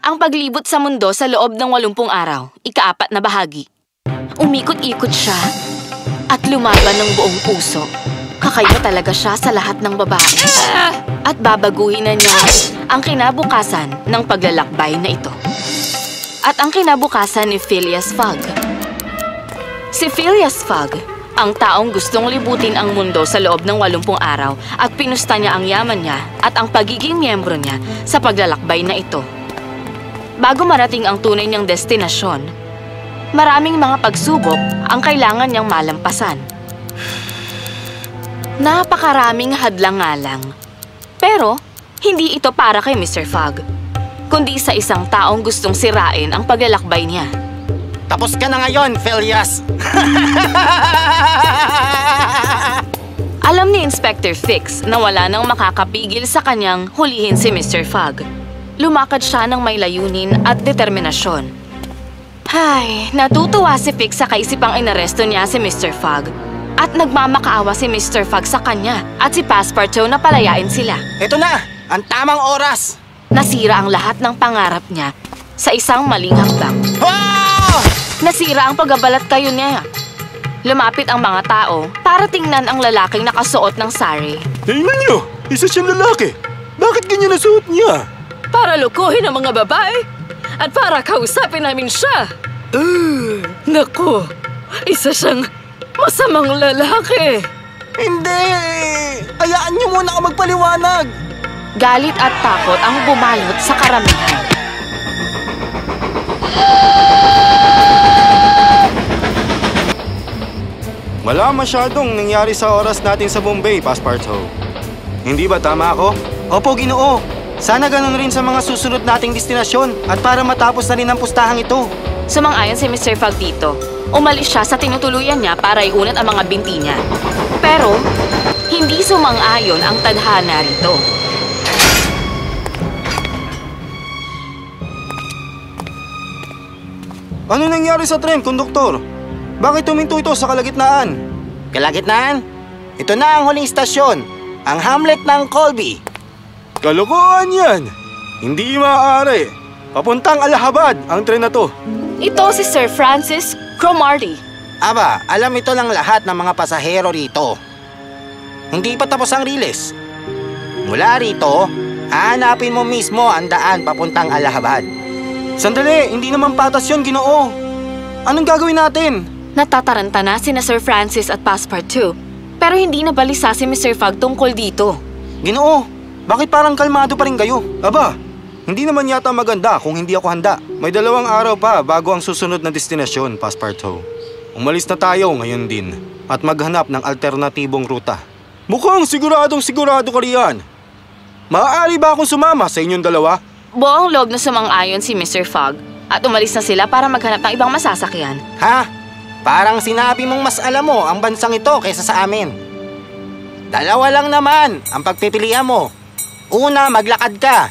Ang paglibot sa mundo sa loob ng 80 araw, ika-4 na bahagi. Umikot-ikot siya at lumaban ng buong puso. Kakaiba talaga siya sa lahat ng babae. At babaguhin na niya ang kinabukasan ng paglalakbay na ito. At ang kinabukasan ni Phileas Fogg. Si Phileas Fogg, ang taong gustong libutin ang mundo sa loob ng 80 araw at pinusta niya ang yaman niya at ang pagiging miyembro niya sa paglalakbay na ito. Bago marating ang tunay niyang destinasyon, maraming mga pagsubok ang kailangan niyang malampasan. Napakaraming hadlang-ngalang. Pero, hindi ito para kay Mr. Fogg, kundi sa isang taong gustong sirain ang paglalakbay niya. Tapos ka na ngayon, Phileas! Alam ni Inspector Fix na wala nang makakapigil sa kanyang hulihin si Mr. Fogg. Lumakad siya ng may layunin at determinasyon. Ay, natutuwa si Fix sa kaisipang inaresto niya si Mr. Fogg. At nagmamakaawa si Mr. Fogg sa kanya at si Passepartout na palayain sila. Ito na! Ang tamang oras! Nasira ang lahat ng pangarap niya sa isang maling hakbang. Wow! Nasira ang pagbabalat kayo niya. Lumapit ang mga tao para tingnan ang lalaking nakasuot ng sari. Tingnan niyo! Isa siyang lalaki! Bakit ganyan na suot niya? Para lukuhin ang mga babae at para kausapin namin siya. Naku, isa siyang masamang lalaki. Hindi! Hayaan niyo muna ako magpaliwanag! Galit at takot ang bumalot sa karamihan. Wala masyadong nangyari sa oras natin sa Bombay, Passepartout. Hindi ba tama ako? Opo, Ginoo. Sana ganun rin sa mga susunod nating destinasyon at para matapos na rin ang pustahang ito. Sumang-ayon si Mr. Fogg dito. Umalis siya sa tinutuluyan niya para iunat ang mga binti niya. Pero, hindi sumang-ayon ang tadhana rito. Ano nangyari sa tren, konduktor? Bakit tuminto ito sa kalagitnaan? Kalagitnaan? Ito na ang huling istasyon, ang hamlet ng Colby. Kalokohan yan! Hindi maaari. Papuntang Allahabad ang tren na to. Ito si Sir Francis Cromarty. Aba, alam ito ng lahat ng mga pasahero rito. Hindi pa tapos ang riles. Mula rito, hanapin mo mismo ang daan papuntang Allahabad. Sandali, hindi naman patas yun, Ginoo. Anong gagawin natin? Natataranta na sina Sir Francis at Passepartout, pero hindi na balisa si Mr. Fogg tungkol dito. Ginoo, bakit parang kalmado pa rin kayo? Aba, hindi naman yata maganda kung hindi ako handa. May 2 araw pa bago ang susunod na destinasyon, Passepartout. Umalis na tayo ngayon din at maghanap ng alternatibong ruta. Mukhang sigurado ka riyan. Maaari ba akong sumama sa inyong dalawa? Buong loob na sumang-ayon si Mr. Fogg at umalis na sila para maghanap ng ibang masasakyan. Ha? Parang sinabi mong mas alam mo ang bansang ito kaysa sa amin. 2 lang naman ang pagpipilian mo. Una, maglakad ka.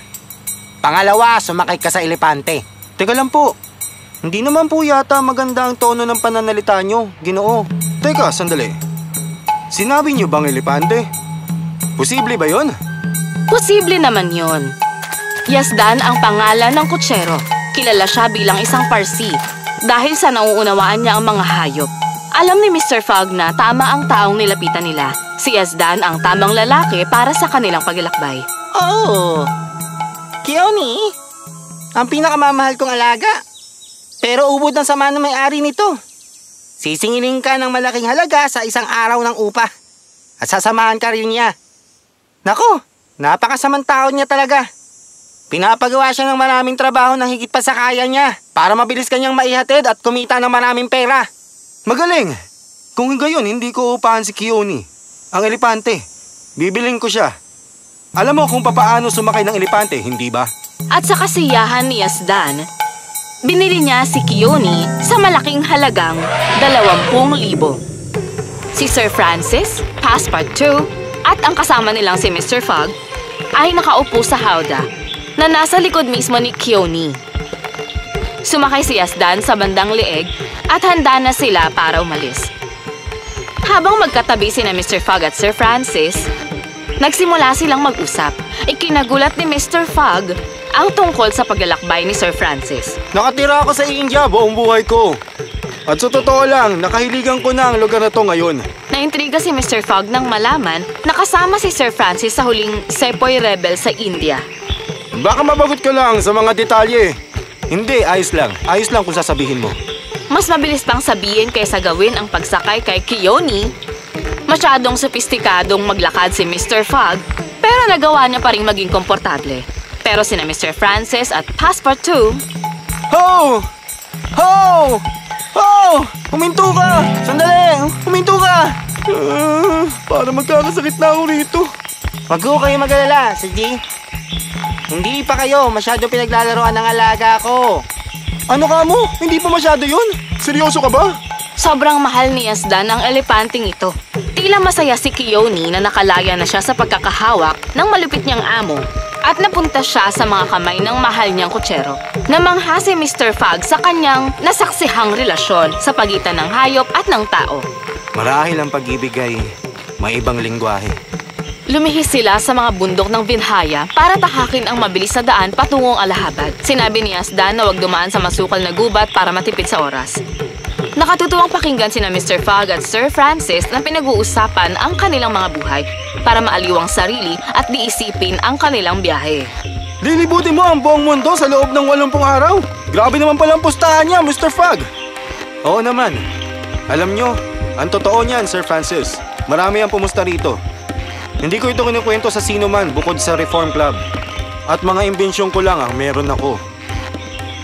Pangalawa, sumakay ka sa elepante. Teka lang po. Hindi naman po yata maganda ang tono ng pananalita nyo, Ginoo. Teka, sandali. Sinabi nyo bang elepante? Posible ba yon? Posible naman yon. Yazdan ang pangalan ng kutsero. Kilala siya bilang isang Parsi dahil sa nauunawaan niya ang mga hayop. Alam ni Mr. Fogg na tama ang taong nilapitan nila. Si Yazdan ang tamang lalaki para sa kanilang paglalakbay. Oh, Keone, ang pinakamamahal kong alaga. Pero ubod ng sama ng may-ari nito. Sisingilin ka ng malaking halaga sa isang araw ng upa. At sasamahan ka rin niya. Naku, napakasamang tao niya talaga. Pinapagawa siya ng maraming trabaho na higit pa sa kaya niya para mabilis kanyang maihatid at kumita ng maraming pera. Magaling! Kung gayon, hindi ko upahan si Keone. Ang elepante. Bibiling ko siya. Alam mo kung papaano sumakay ng elepante, hindi ba? At sa kasiyahan ni Yazdan, binili niya si Keone sa malaking halagang 20,000. Si Sir Francis, Passepartout, at ang kasama nilang si Mr. Fogg ay nakaupo sa hawda na nasa likod mismo ni Keone. Sumakay si Yazdan sa bandang leeg at handa na sila para umalis. Habang magkatabi sina Mr. Fogg at Sir Francis, nagsimula silang mag-usap. Ikinagulat ni Mr. Fogg ang tungkol sa paglalakbay ni Sir Francis. Nakatira ako sa India buong buhay ko. At sa totoo lang, nakahiligan ko na ang lugar na to ngayon. Naintriga si Mr. Fogg nang malaman na kasama si Sir Francis sa huling Sepoy Rebel sa India. Baka mabagot ka lang sa mga detalye. Hindi, ayos lang. Ayos lang kung sasabihin mo. Mas mabilis pang sabihin kaysa gawin ang pagsakay kay Keone. Masyadong sophisticadong maglakad si Mr. Fogg, pero nagawa niya pa rin maging komportable. Pero sina Mr. Francis at Passepartout... Ho! Ho! Ho! Huminto ka! Sandali! Huminto ka! Para magkakasakit na ako rito. Wag ko kayo mag-alala, Sir G. Hindi pa kayo masyado pinaglalaroan ng alaga ko. Ano ka mo? Hindi pa masyado yun? Seryoso ka ba? Sobrang mahal ni Yazdan ang elepanteng ito. Tila masaya si Keone na nakalaya na siya sa pagkakahawak ng malupit niyang amo at napunta siya sa mga kamay ng mahal niyang kutsero. Namangha si Mr. Fogg sa kanyang nasaksihang relasyon sa pagitan ng hayop at ng tao. Marahil ang pag-ibig ay may ibang lingwahe. Lumihis sila sa mga bundok ng Vinhaya para tahakin ang mabilis na daan patungong Allahabad. Sinabi ni Yazdan na huwag dumaan sa masukal na gubat para matipid sa oras. Nakatutuwang pakinggan sina Mr. Fogg at Sir Francis na pinag-uusapan ang kanilang mga buhay para maaliw ang sarili at diisipin ang kanilang biyahe. Lilibutin mo ang buong mundo sa loob ng 80 araw? Grabe naman pala ang pustahan niya, Mr. Fogg! Oo naman. Alam nyo, ang totoo niyan, Sir Francis. Marami ang pumusta rito. Hindi ko ito kinukwento sa sino man bukod sa Reform Club. At mga imbensyon ko lang ang meron ako.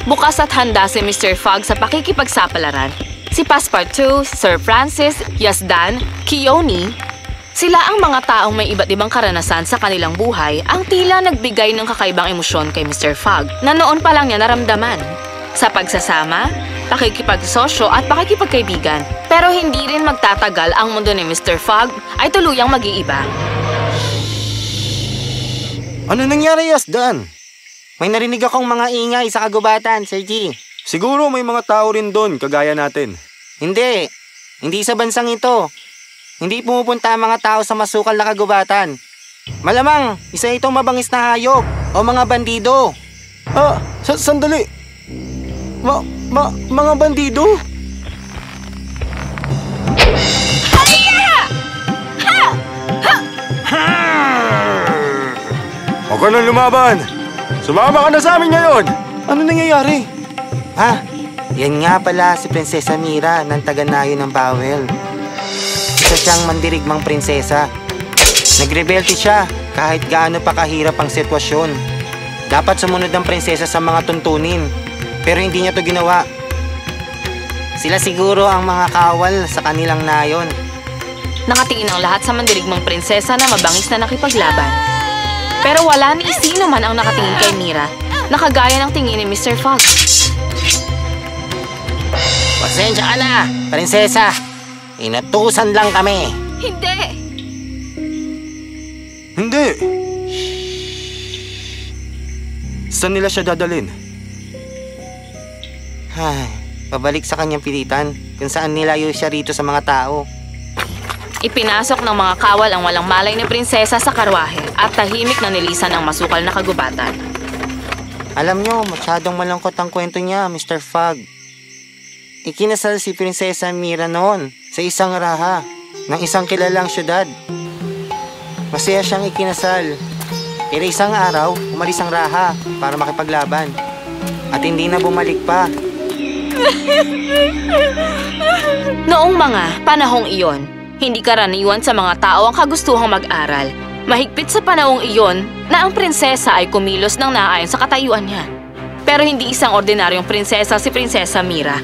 Bukas at handa si Mr. Fogg sa pakikipagsapalaran. Si Passepartout, Sir Francis, Yazdan, Keone, sila ang mga taong may iba't ibang karanasan sa kanilang buhay ang tila nagbigay ng kakaibang emosyon kay Mr. Fogg na noon pa lang niya naramdaman. Sa pagsasama, pakikipagsosyo at pakikipagkaibigan. Pero hindi rin magtatagal ang mundo ni Mr. Fogg ay tuluyang mag-iiba. Ano nangyari, Yazdan? May narinig akong mga ingay sa kagubatan, Sir G. Siguro may mga tao rin doon, kagaya natin. Hindi. Hindi sa bansang ito. Hindi pumupunta ang mga tao sa masukal na kagubatan. Malamang, isa itong mabangis na hayop o mga bandido. Sandali. Mga bandido? Huwag ka nang lumaban. Sumama ka na sa amin ngayon. Ano nangyayari? Yan nga pala si Prinsesa Mira ng taga-nayo ng Bawel. Isa siyang mandirigmang prinsesa. Nagrebelte siya kahit gaano pa kahirap ang sitwasyon. Dapat sumunod ang prinsesa sa mga tuntunin, pero hindi niya to ginawa. Sila siguro ang mga kawal sa kanilang nayon. Nakatingin ang lahat sa mandirigmang prinsesa na mabangis na nakipaglaban. Pero wala ni sino man ang nakatingin kay Mira, nakagaya ng tingin ni Mr. Fogg. Pasensya ka na, prinsesa. Inutusan lang kami. Hindi. Saan nila siya dadalhin? Pabalik sa kanyang pilitan kung saan nilayo siya rito sa mga tao. Ipinasok ng mga kawal ang walang malay ni prinsesa sa karwahe at tahimik na nilisan ang masukal na kagubatan. Alam nyo, masyadong malungkot ang kwento niya, Mr. Fogg. Ikinasal si Prinsesa Mira noon sa isang raha ng isang kilalang syudad. Masaya siyang ikinasal. Pero isang araw, umalis ang raha para makipaglaban. At hindi na bumalik pa. Noong mga panahong iyon, hindi karaniwan sa mga tao ang kagustuhang mag-aral. Mahigpit sa panahong iyon na ang prinsesa ay kumilos ng naayon sa katayuan niya. Pero hindi isang ordinaryong prinsesa si Prinsesa Mira.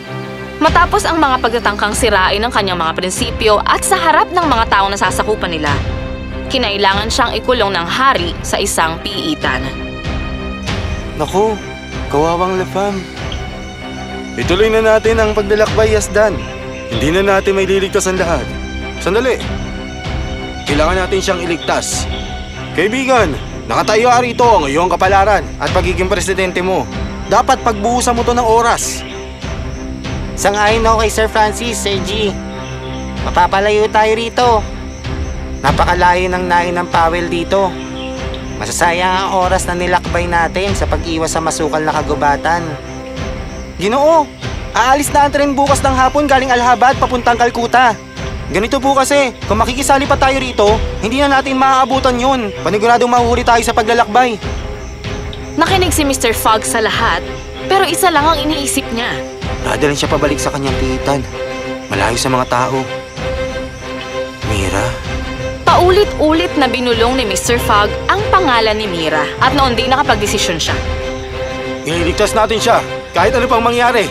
Matapos ang mga pagtatangkang sirain ng kanyang mga prinsipyo at sa harap ng mga taong nasasakupan nila, kinailangan siyang ikulong ng hari sa isang piitan. Naku, kawawang Lefam. Ituloy na natin ang paglalakbay, Yazdan. Hindi na natin may liligtas ang lahat. Sandali. Kailangan natin siyang iligtas. Kaibigan, nakatayo ka rito ang iyong kapalaran at pagiging presidente mo. Dapat pagbuhusan mo to ng oras. Sang-ayon ako kay Sir Francis, Sir G. Mapapalayo tayo rito. Napakalayo ng nayon ng Powell dito. Masasayang ang oras na nilakbay natin sa pag-iwas sa masukal na kagubatan. Ginoo, aalis na ang tren bukas ng hapon galing Allahabad papuntang Calcutta. Ganito po kasi, kung makikisali pa tayo rito, hindi na natin maaabutan yun. Paniguradong mahuhuli tayo sa paglalakbay. Nakinig si Mr. Fogg sa lahat, pero isa lang ang iniisip niya. Dadalhin siya pabalik sa kanyang pihitan. Malayo sa mga tao. Mira? Paulit-ulit na binulong ni Mr. Fogg ang pangalan ni Mira at noon din nakapagdesisyon siya. Ililigtas natin siya, kahit ano pang mangyari.